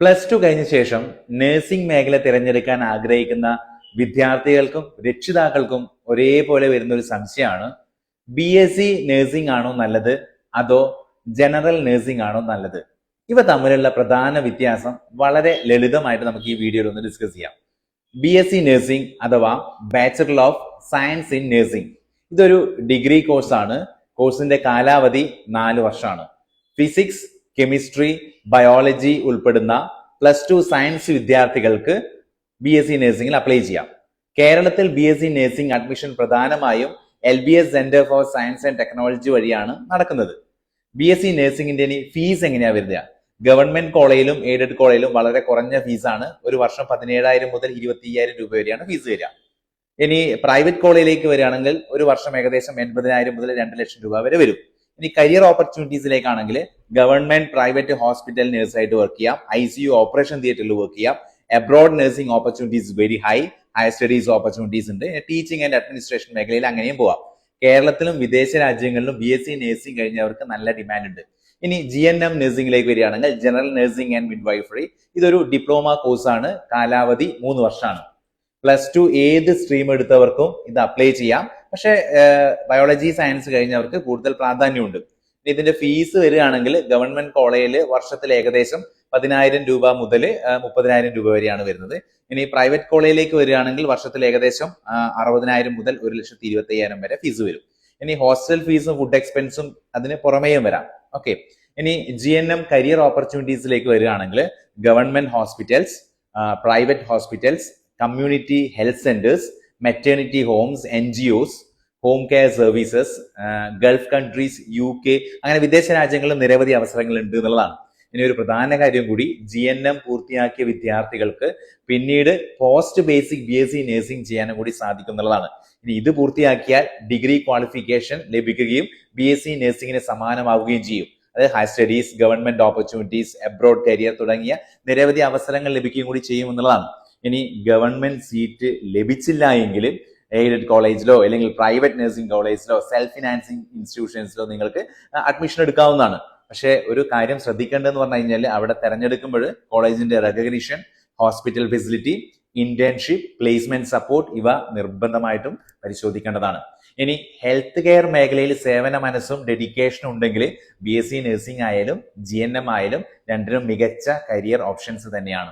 +2 കഴിഞ്ഞ ശേഷം നഴ്സിംഗ് മേഖല തിരഞ്ഞെടുക്കാൻ ആഗ്രഹിക്കുന്ന വിദ്യാർത്ഥികൾക്കും രക്ഷിതാക്കൾക്കും ഒരേപോലെ വരുന്ന ഒരു സംശയമാണ് BSc നഴ്സിംഗ് ആണോ നല്ലത് അതോ ജനറൽ നഴ്സിംഗ് ആണോ നല്ലത്? ഇവ തമ്മിലുള്ള പ്രധാന വ്യത്യാസം വളരെ ലളിതമായിട്ട് നമുക്ക് ഈ വീഡിയോയിൽ ഒന്ന് ഡിസ്കസ് ചെയ്യാം. BSc നഴ്സിംഗ് അഥവാ bachelor of science in nursing ഇതൊരു ഡിഗ്രി കോഴ്സാണ്. കോഴ്സിന്റെ കാലാവധി 4 വർഷമാണ്. ഫിസിക്സ്, കെമിസ്ട്രി, ബയോളജി ഉൾപ്പെടുന്ന +2 സയൻസ് വിദ്യാർത്ഥികൾക്ക് BSc നഴ്സിംഗിൽ അപ്ലൈ ചെയ്യാം. കേരളത്തിൽ BSc നഴ്സിംഗ് അഡ്മിഷൻ പ്രധാനമായും LBS centre for science and technology വഴിയാണ് നടക്കുന്നത്. BSc നഴ്സിംഗിന്റെ ഫീസ് എങ്ങനെയാ വരുക? ഗവൺമെന്റ് കോളേജിലും എയ്ഡഡ് കോളേജിലും വളരെ കുറഞ്ഞ ഫീസാണ്. ഒരു വർഷം 17,000 മുതൽ 25,000 രൂപ വരെയാണ് ഫീസ് വരിക. ഇനി പ്രൈവറ്റ് കോളേജിലേക്ക് വരികയാണെങ്കിൽ ഒരു വർഷം ഏകദേശം 80,000 മുതൽ 2 ലക്ഷം രൂപ വരെ വരും. ഇനി കരിയർ ഓപ്പർച്യൂണിറ്റീസിലേക്കാണെങ്കിൽ ഗവൺമെന്റ് പ്രൈവറ്റ് ഹോസ്പിറ്റൽ നഴ്സായിട്ട് വർക്ക് ചെയ്യാം, ICU ഓപ്പറേഷൻ തിയേറ്ററിൽ വർക്ക് ചെയ്യാം. Abroad nursing opportunities very higher studies opportunities ഉണ്ട്. ടീച്ചിങ് ആൻഡ് അഡ്മിനിസ്ട്രേഷൻ മേഖലയിൽ അങ്ങനെയും പോവാം. കേരളത്തിലും വിദേശ രാജ്യങ്ങളിലും BSc നഴ്സിംഗ് കഴിഞ്ഞവർക്ക് നല്ല ഡിമാൻഡ് ഉണ്ട്. ഇനി GNM നഴ്സിംഗിലേക്ക് വരികയാണെങ്കിൽ ജനറൽ നഴ്സിംഗ് ആൻഡ് മിഡ്വൈഫറി ഇതൊരു ഡിപ്ലോമ കോഴ്സാണ്. കാലാവധി 3 വർഷമാണ്. +2 ഏത് സ്ട്രീം എടുത്തവർക്കും ഇത് അപ്ലൈ ചെയ്യാം. പക്ഷെ ബയോളജി സയൻസ് കഴിഞ്ഞവർക്ക് കൂടുതൽ പ്രാധാന്യമുണ്ട്. ഇതിന്റെ ഫീസ് വരികയാണെങ്കിൽ ഗവൺമെന്റ് കോളേജിൽ വർഷത്തിൽ ഏകദേശം 10,000 രൂപ മുതൽ 30,000 രൂപ വരെയാണ് വരുന്നത്. ഇനി പ്രൈവറ്റ് കോളേജിലേക്ക് വരികയാണെങ്കിൽ വർഷത്തിൽ ഏകദേശം 60,000 മുതൽ 1,25,000 വരെ ഫീസ് വരും. ഇനി ഹോസ്റ്റൽ ഫീസും ഫുഡ് എക്സ്പെൻസും അതിന് പുറമേയും വരാം. ഓക്കെ. ഇനി GNM കരിയർ ഓപ്പർച്യൂണിറ്റീസിലേക്ക് വരികയാണെങ്കിൽ government hospitals, private hospitals, community health centres, maternity homes, NGOs, home care services, Gulf countries, UK അങ്ങനെ വിദേശ രാജ്യങ്ങളിൽ നിരവധി അവസരങ്ങൾ ഉണ്ട് എന്നുള്ളതാണ്. ഇനി ഒരു പ്രധാന കാര്യം കൂടി, GNM പൂർത്തിയാക്കിയ വിദ്യാർത്ഥികൾക്ക് പിന്നീട് പോസ്റ്റ് ബേസിക് BSc നഴ്സിംഗ് ചെയ്യാനും കൂടി സാധിക്കും എന്നുള്ളതാണ്. ഇനി ഇത് പൂർത്തിയാക്കിയാൽ ഡിഗ്രി ക്വാളിഫിക്കേഷൻ ലഭിക്കുകയും BSc നഴ്സിംഗിന് സമാനമാവുകയും ചെയ്യും. അതായത് higher studies, government opportunities, abroad career തുടങ്ങിയ നിരവധി അവസരങ്ങൾ ലഭിക്കുകയും കൂടി ചെയ്യും എന്നുള്ളതാണ്. ഇനി ഗവൺമെന്റ് സീറ്റ് ലഭിച്ചില്ല എങ്കിൽ എയ്ഡഡ് കോളേജിലോ അല്ലെങ്കിൽ പ്രൈവറ്റ് നഴ്സിംഗ് കോളേജിലോ സെൽഫ് ഫിനാൻസിങ് ഇൻസ്റ്റിറ്റ്യൂഷൻസിലോ നിങ്ങൾക്ക് അഡ്മിഷൻ എടുക്കാവുന്നതാണ്. പക്ഷെ ഒരു കാര്യം ശ്രദ്ധിക്കേണ്ടതെന്ന് പറഞ്ഞു കഴിഞ്ഞാൽ അവിടെ തെരഞ്ഞെടുക്കുമ്പോൾ കോളേജിന്റെ recognition, hospital facility, internship, placement support ഇവ നിർബന്ധമായിട്ടും പരിശോധിക്കേണ്ടതാണ്. ഇനി ഹെൽത്ത് കെയർ മേഖലയിൽ സേവന മനസ്സും ഡെഡിക്കേഷനും ഉണ്ടെങ്കിൽ BSc നഴ്സിംഗ് ആയാലും GNM ആയാലും രണ്ടിനും മികച്ച കരിയർ ഓപ്ഷൻസ് തന്നെയാണ്.